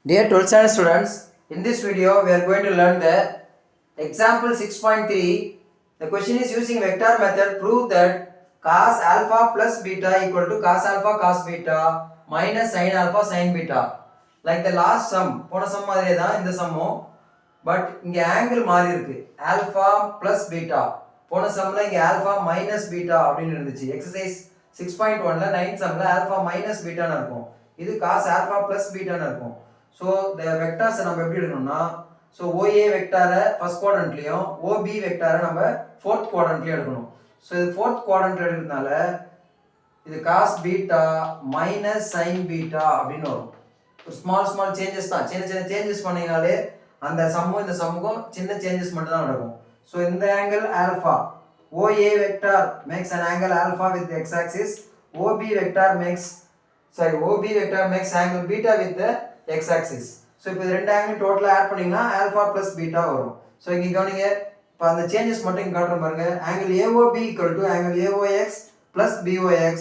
Dear 12th standard students, in this video we are going to learn the example 6.3. The question is using vector method prove that cos alpha plus beta equal to cos alpha cos beta minus sin alpha sin beta. Like the last sum, போன sum மாதிரியே தான் இந்த சம்மும், but இங்க angle மாறி இருக்கு. Alpha plus beta, போன சம்ல இங்க alpha minus beta அப்படின்னு இருந்துச்சு. எக்ஸசைஸ் 6.1ல 9th சம்ல ஆல்பா மைனஸ் பீட்டான்னு இருக்கும், இது cos ஆல்பா பிளஸ் பீட்டான்னு இருக்கும். ஸோ இந்த வெக்டார்ஸை நம்ம எப்படி எடுக்கணும்னா, ஸோ ஓஏ வெக்டாரை ஃபர்ஸ்ட் குவாட்ரண்ட்லையும் ஓபி வெக்டாரை நம்ம ஃபோர்த் குவாட்ரண்ட்லையும் எடுக்கணும். ஸோ இது ஃபோர்த் குவாட்ரண்ட்ல எடுக்கிறதுனால இது cos beta minus sin beta அப்படின்னு வரும். ஒரு ஸ்மால் சேஞ்சஸ் தான், சின்ன சின்ன சேஞ்சஸ் பண்ணிங்கனாலே அந்த சம்மும் இந்த சம்முக்கும் சின்ன சேஞ்சஸ் மட்டும் தான் நடக்கும். ஸோ இந்த angle alpha, OA vector makes an angle alpha with the x axis, OB vector makes angle beta with the x axis. So இப்போ இது ரெண்டு ஆங்கிள் டோட்டலாக ஆட் பண்ணிங்கன்னா ஆல்ஃபா ப்ளஸ் பீட்டா வரும். ஸோ இங்கே கவனிங்க, இப்போ அந்த சேஞ்சஸ் மட்டும் இங்கே காட்டுற பாருங்க. Angle AOB equal to angle AOX plus BOX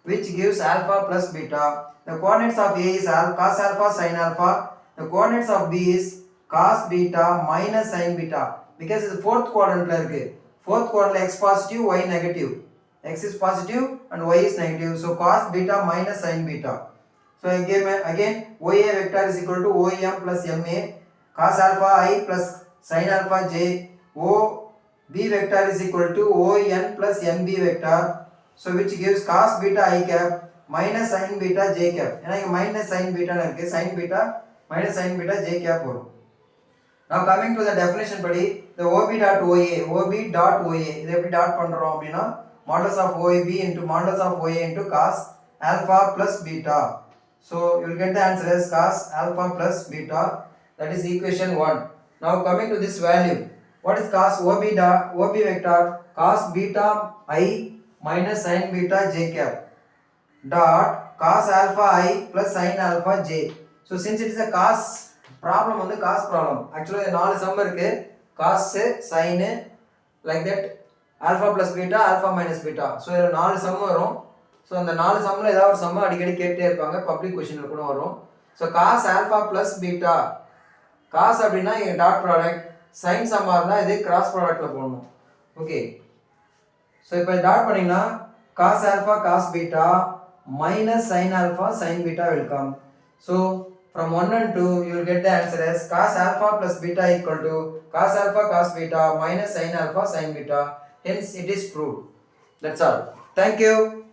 which gives alpha plus beta. The coordinates of A is cos alpha sin alpha. The coordinates of B is cos beta minus sin beta. Because இது fourth quadrantல இருக்கு. Fourth quadrantல x positive, y negative. X is positive and y is negative. So cos beta minus sin beta. So again OA vector is equal to OM plus MA. Cos alpha I plus sin alpha j. OB vector is equal to ON plus MB vector. So which gives cos beta I cap minus sin beta j cap. ஏன்னா இங்க minus sin beta இருக்கு, sin beta minus sin beta j cap வரும். Now coming to the definition படி, the OB dot OA, OB dot OA இது எப்படி dot பண்றோம் அப்படின்னா modulus of OAB into modulus of OA into cos alpha plus beta. So you will get the answer as cos alpha plus beta, that is equation 1. Now coming to this value, what is cos OB vector? Cos beta I minus sin beta j cap dot cos alpha I plus sin alpha j. So since it is a cos problem, வந்து cos problem, actually நாலு some இருக்கு, cos sin like that, alpha plus beta alpha minus beta. So இதுல நாலு some வரும். So அந்த நாலு சம்மில் ஏதாவது ஒரு சம்மை அடிக்கடி கேட்டே இருப்பாங்க, பப்ளிக் கொஷினில் கூட வரும். So cos alpha plus beta, cos அப்படின்னா இங்கே டாட் ப்ராடக்ட், சைன் சம்மாக இருந்தால் இது கிராஸ் ப்ராடக்டில் போடணும். ஓகே, ஸோ இப்போ டாட் பண்ணிங்கன்னா cos alpha cos beta minus sin alpha sin beta will come. So from 1 and 2 you will get the answer as cos alpha plus beta equal to cos alpha cos beta minus sin alpha sin beta. Hence it is proved. That's all. Thank you.